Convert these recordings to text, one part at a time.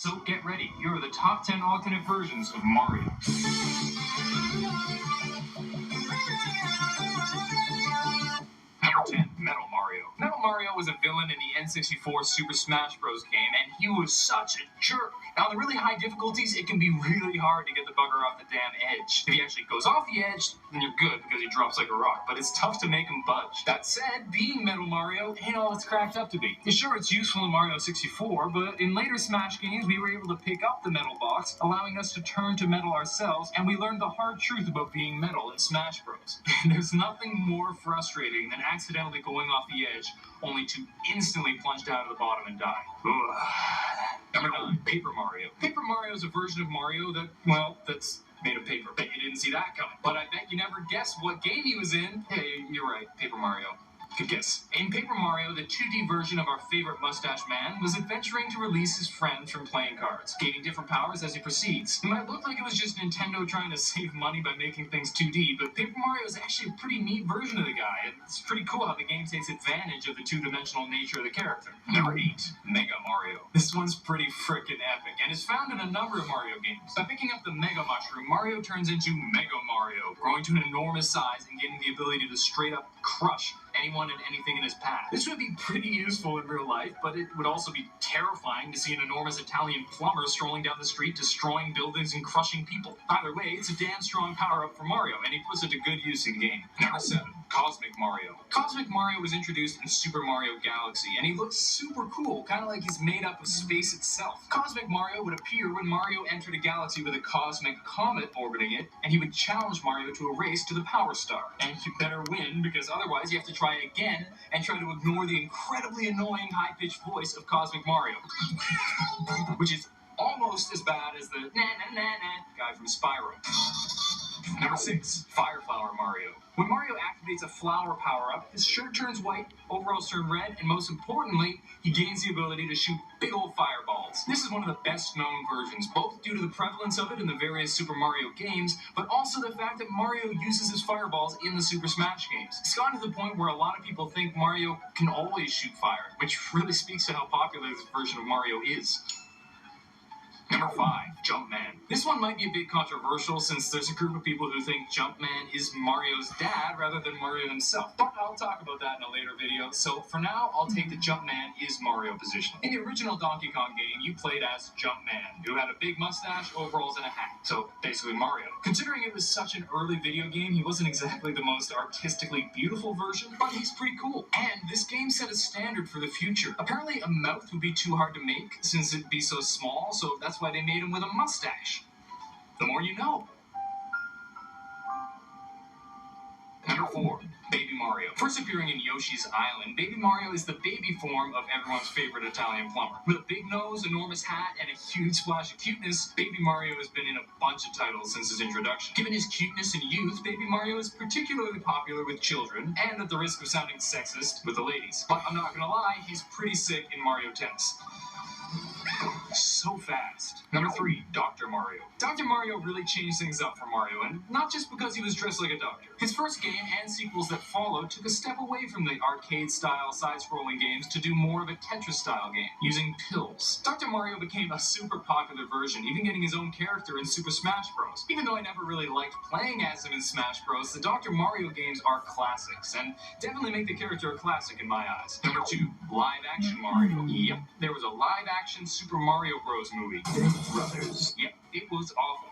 So get ready, here are the top 10 alternate versions of Mario. Number 10, Metal Mario. Metal Mario was a villain in the N64 Super Smash Bros. Game, and he was such a jerk. Now, on the really high difficulties, it can be really hard to get the bugger off the damn edge. If he actually goes off the edge, then you're good because he drops like a rock, but it's tough to make him budge. That said, being Metal Mario ain't all it's cracked up to be. Sure, it's useful in Mario 64, but in later Smash games, we were able to pick up the metal box, allowing us to turn to metal ourselves, and we learned the hard truth about being metal in Smash Bros. There's nothing more frustrating than accidentally going off the edge, only to instantly plunge down to the bottom and die. Ugh. Number 9, Paper Mario. Paper Mario is a version of Mario that's made of paper. Bet you didn't see that coming. But I bet you never guessed what game he was in. Hey, you're right, Paper Mario. Good guess. In Paper Mario, the 2D version of our favorite mustache man was adventuring to release his friends from playing cards, gaining different powers as he proceeds. It might look like it was just Nintendo trying to save money by making things 2D, but Paper Mario is actually a pretty neat version of the guy. It's pretty cool how the game takes advantage of the two-dimensional nature of the character. Number 8, Mega Mario. This one's pretty frickin' epic, and is found in a number of Mario games. By picking up the Mega Mushroom, Mario turns into Mega Mario, growing to an enormous size and getting the ability to straight-up crush anyone and anything in his path. This would be pretty useful in real life, but it would also be terrifying to see an enormous Italian plumber strolling down the street, destroying buildings and crushing people. Either way, it's a damn strong power-up for Mario, and he puts it to good use in game. Number 7, Cosmic Mario. Cosmic Mario was introduced in Super Mario Galaxy, and he looks super cool, kind of like he's made up of space itself. Cosmic Mario would appear when Mario entered a galaxy with a cosmic comet orbiting it, and he would challenge Mario to a race to the Power Star. And you better win, because otherwise you have to try again and try to ignore the incredibly annoying high-pitched voice of Cosmic Mario, which is almost as bad as the na-na-na-na guy from Spyro. Number 6, Fire Flower Mario. When Mario activates a flower power-up, his shirt turns white, overalls turn red, and most importantly, he gains the ability to shoot big old fireballs. This is one of the best-known versions, both due to the prevalence of it in the various Super Mario games, but also the fact that Mario uses his fireballs in the Super Smash games. It's gotten to the point where a lot of people think Mario can always shoot fire, which really speaks to how popular this version of Mario is. Number 5, Jumpman. This one might be a bit controversial since there's a group of people who think Jumpman is Mario's dad rather than Mario himself. But I'll talk about that in a later video, so for now, I'll take the Jumpman is Mario position. In the original Donkey Kong game, you played as Jumpman, who had a big mustache, overalls, and a hat. So, basically Mario. Considering it was such an early video game, he wasn't exactly the most artistically beautiful version, but he's pretty cool. And this game set a standard for the future. Apparently, a mouth would be too hard to make since it'd be so small, so that's why they made him with a mustache. The more you know. Number 4, Baby Mario. First appearing in Yoshi's Island, Baby Mario is the baby form of everyone's favorite Italian plumber. With a big nose, enormous hat, and a huge splash of cuteness, Baby Mario has been in a bunch of titles since his introduction. Given his cuteness and youth, Baby Mario is particularly popular with children, and at the risk of sounding sexist, with the ladies. But I'm not gonna lie, he's pretty sick in Mario Tennis. So fast. Number 3, Dr. Mario. Dr. Mario really changed things up for Mario, and not just because he was dressed like a doctor. His first game and sequels that followed took a step away from the arcade-style side-scrolling games to do more of a Tetris-style game, using pills. Dr. Mario became a super popular version, even getting his own character in Super Smash Bros. Even though I never really liked playing as him in Smash Bros, the Dr. Mario games are classics, and definitely make the character a classic in my eyes. Number 2, Live-Action Mario. Yep, there was a live-action Super Mario Bros. Movie. Brothers. Yep, it was awful.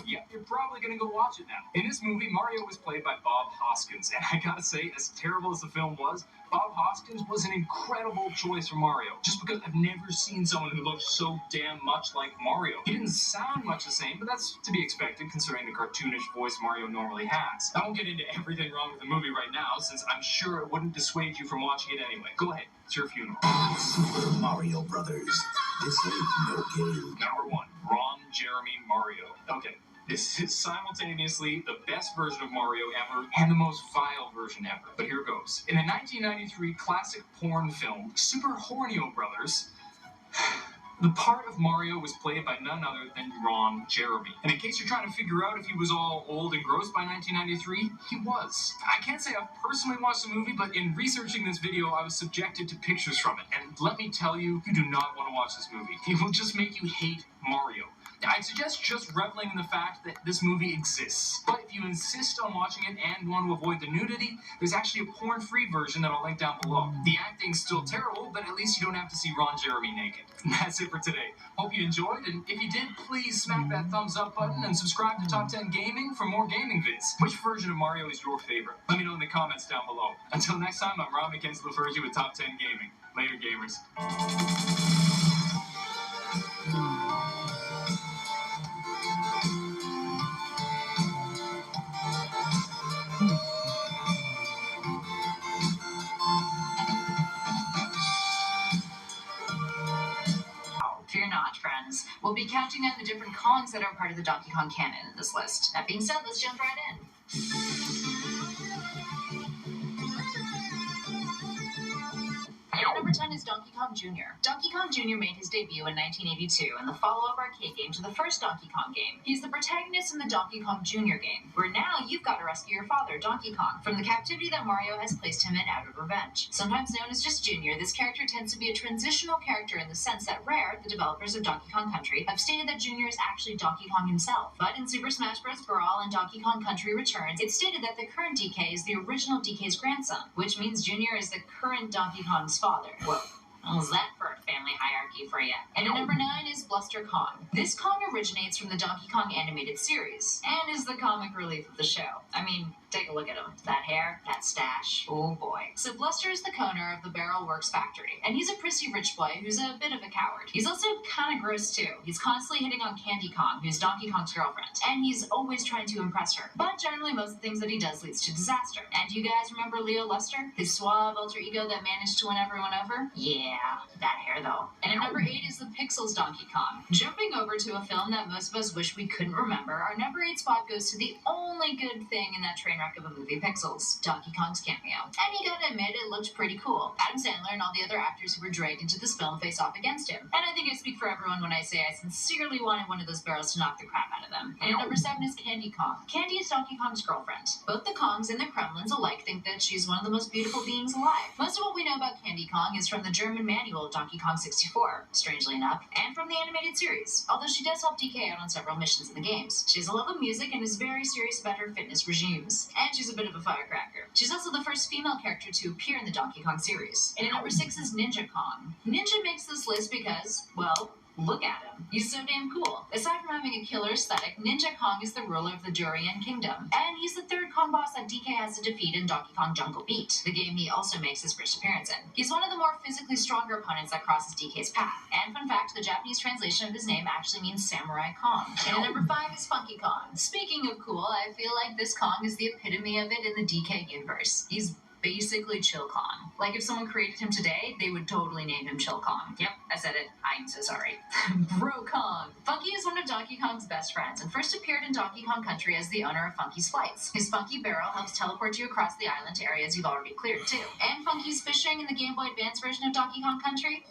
Yep, you're probably gonna go watch it now. In this movie, Mario was played by Bob Hoskins, and I gotta say, as terrible as the film was, Bob Hoskins was an incredible choice for Mario, just because I've never seen someone who looked so damn much like Mario. He didn't sound much the same, but that's to be expected considering the cartoonish voice Mario normally has. I won't get into everything wrong with the movie right now, since I'm sure it wouldn't dissuade you from watching it anyway. Go ahead, it's your funeral. Super Mario Brothers. This ain't no game. Number 1, Ron Jeremy Mario. Okay. This is simultaneously the best version of Mario ever and the most vile version ever. But here goes. In the 1993 classic porn film, Super Hornio Brothers, The part of Mario was played by none other than Ron Jeremy. And in case you're trying to figure out if he was all old and gross by 1993, he was. I can't say I've personally watched the movie, but in researching this video, I was subjected to pictures from it. And let me tell you, you do not want to watch this movie. It will just make you hate Mario. I'd suggest just reveling in the fact that this movie exists. But if you insist on watching it and want to avoid the nudity, there's actually a porn-free version that I'll link down below. The acting's still terrible, but at least you don't have to see Ron Jeremy naked. That's it for today. Hope you enjoyed, and if you did, please smack that thumbs up button and subscribe to Top 10 Gaming for more gaming vids. Which version of Mario is your favorite? Let me know in the comments down below. Until next time, I'm Rob McKenzie with Top 10 Gaming. Later, gamers. Fear not, friends. We'll be counting down the different Kongs that are part of the Donkey Kong canon in this list. That being said, let's jump right in. At number 10 is Donkey Kong Jr. Donkey Kong Jr. made his debut in 1982 in the follow-up arcade game to the first Donkey Kong game. He's the protagonist in the Donkey Kong Jr. game, where now you've got to rescue your father, Donkey Kong, from the captivity that Mario has placed him in out of revenge. Sometimes known as just Jr., this character tends to be a transitional character in the sense that Rare, the developers of Donkey Kong Country, have stated that Jr. is actually Donkey Kong himself. But in Super Smash Bros. Brawl and Donkey Kong Country Returns, it's stated that the current DK is the original DK's grandson, which means Jr. is the current Donkey Kong's father. Whoa. How's that for a family hierarchy for you? And at number 9 is Bluster Kong. This Kong originates from the Donkey Kong animated series, and is the comic relief of the show. I mean, take a look at him. That hair, that stash, oh boy. So Bluster is the owner of the Barrel Works factory, and he's a prissy rich boy who's a bit of a coward. He's also kind of gross too. He's constantly hitting on Candy Kong, who's Donkey Kong's girlfriend, and he's always trying to impress her. But generally most of the things that he does leads to disaster. And you guys remember Leo Lester? His suave alter ego that managed to win everyone over? Yeah, that hair though. And at number 8 is the Pixels Donkey Kong. Jumping over to a film that most of us wish we couldn't remember, our number 8 spot goes to the only good thing in that train wreck of a movie, Pixels, Donkey Kong's cameo. And you gotta admit, it looked pretty cool. Adam Sandler and all the other actors who were dragged into this film face off against him. And I think I speak for everyone when I say I sincerely wanted one of those barrels to knock the crap out of them. And at number 7 is Candy Kong. Candy is Donkey Kong's girlfriend. Both the Kongs and the Kremlins alike think that she's one of the most beautiful beings alive. Most of what we know about Candy Kong is from the German manual of Donkey Kong 64, strangely enough, and from the animated series, although she does help DK out on several missions in the games. She has a love of music and is very serious about her fitness regimes. And she's a bit of a firecracker. She's also the first female character to appear in the Donkey Kong series. And at number 6 is Ninja Kong. Ninja makes this list because, well, look at him. He's so damn cool. Aside from having a killer aesthetic, Ninja Kong is the ruler of the Durian Kingdom, and he's the third Kong boss that DK has to defeat in Donkey Kong Jungle Beat, the game he also makes his first appearance in. He's one of the more physically stronger opponents that crosses DK's path. And fun fact, the Japanese translation of his name actually means Samurai Kong. And at number 5 is Funky Kong. Speaking of cool, I feel like this Kong is the epitome of it in the DK universe. He's basically Chill Kong. Like if someone created him today, they would totally name him Chill Kong. Yep, I said it. I'm so sorry. Bro Kong. Funky is one of Donkey Kong's best friends and first appeared in Donkey Kong Country as the owner of Funky's Flights. His Funky Barrel helps teleport you across the island to areas you've already cleared too. And Funky's Fishing in the Game Boy Advance version of Donkey Kong Country.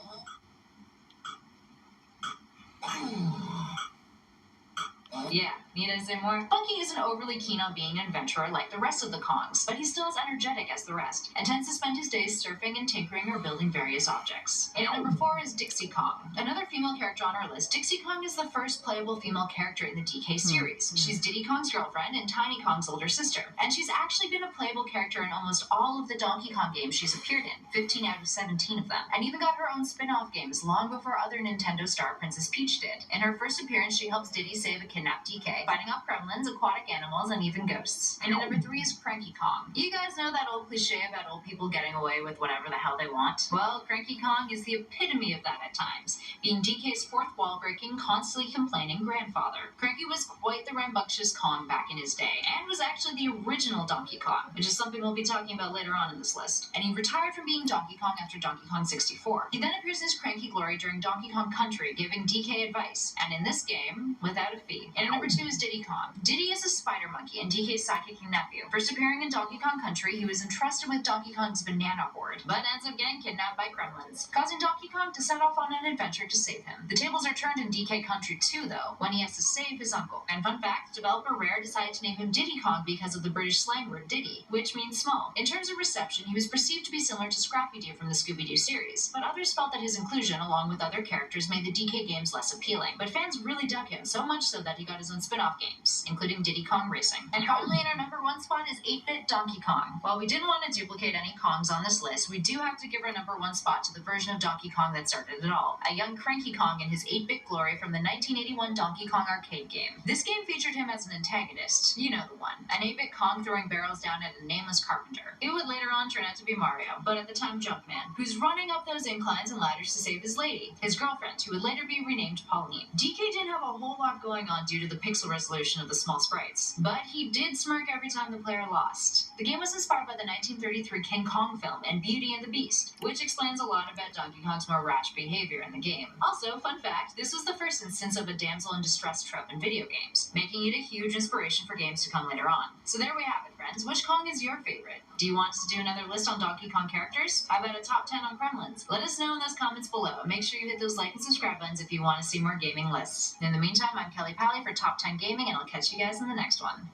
Yeah, need I say more? Funky isn't overly keen on being an adventurer like the rest of the Kongs, but he's still as energetic as the rest, and tends to spend his days surfing and tinkering or building various objects. And at number 4 is Dixie Kong. Another female character on our list, Dixie Kong is the first playable female character in the DK series. She's Diddy Kong's girlfriend and Tiny Kong's older sister, and she's actually been a playable character in almost all of the Donkey Kong games she's appeared in, 15 out of 17 of them, and even got her own spin-off games long before other Nintendo star Princess Peach did. In her first appearance, she helps Diddy save a kidnapped DK, fighting off gremlins, aquatic animals, and even ghosts. And at number 3 is Cranky Kong. You guys know that old cliche about old people getting away with whatever the hell they want? Well, Cranky Kong is the epitome of that at times, being DK's fourth wall-breaking, constantly complaining grandfather. Cranky was quite the rambunctious Kong back in his day, and was actually the original Donkey Kong, which is something we'll be talking about later on in this list. And he retired from being Donkey Kong after Donkey Kong 64. He then appears in his cranky glory during Donkey Kong Country, giving DK advice, and in this game, without a fee. And at number 2 is Diddy Kong. Diddy is a spider monkey and DK's sidekick and nephew. First appearing in Donkey Kong Country, he was entrusted with Donkey Kong's banana horde, but ends up getting kidnapped by gremlins, causing Donkey Kong to set off on an adventure to to save him. The tables are turned in DK Country 2, though, when he has to save his uncle. And fun fact, developer Rare decided to name him Diddy Kong because of the British slang word Diddy, which means small. In terms of reception, he was perceived to be similar to Scrappy-Doo from the Scooby-Doo series, but others felt that his inclusion, along with other characters, made the DK games less appealing. But fans really dug him, so much so that he got his own spin-off games, including Diddy Kong Racing. And currently in our number 1 spot is 8-bit Donkey Kong. While we didn't want to duplicate any Kongs on this list, we do have to give our number 1 spot to the version of Donkey Kong that started it all, a young cranky Kong in his 8-bit glory from the 1981 Donkey Kong arcade game. This game featured him as an antagonist, you know the one, an 8-bit Kong throwing barrels down at a nameless carpenter. It would later on turn out to be Mario, but at the time Jumpman, who's running up those inclines and ladders to save his lady, his girlfriend, who would later be renamed Pauline. DK didn't have a whole lot going on due to the pixel resolution of the small sprites, but he did smirk every time the player lost. The game was inspired by the 1933 King Kong film and Beauty and the Beast, which explains a lot about Donkey Kong's more rash behavior in the game. Also, fun fact, this was the first instance of a damsel in distress trope in video games, making it a huge inspiration for games to come later on. So there we have it, friends. Which Kong is your favorite? Do you want us to do another list on Donkey Kong characters? How about a top 10 on Kremlins? Let us know in those comments below, and make sure you hit those like and subscribe buttons if you want to see more gaming lists. In the meantime, I'm Kelly Pally for Top 10 Gaming, and I'll catch you guys in the next one.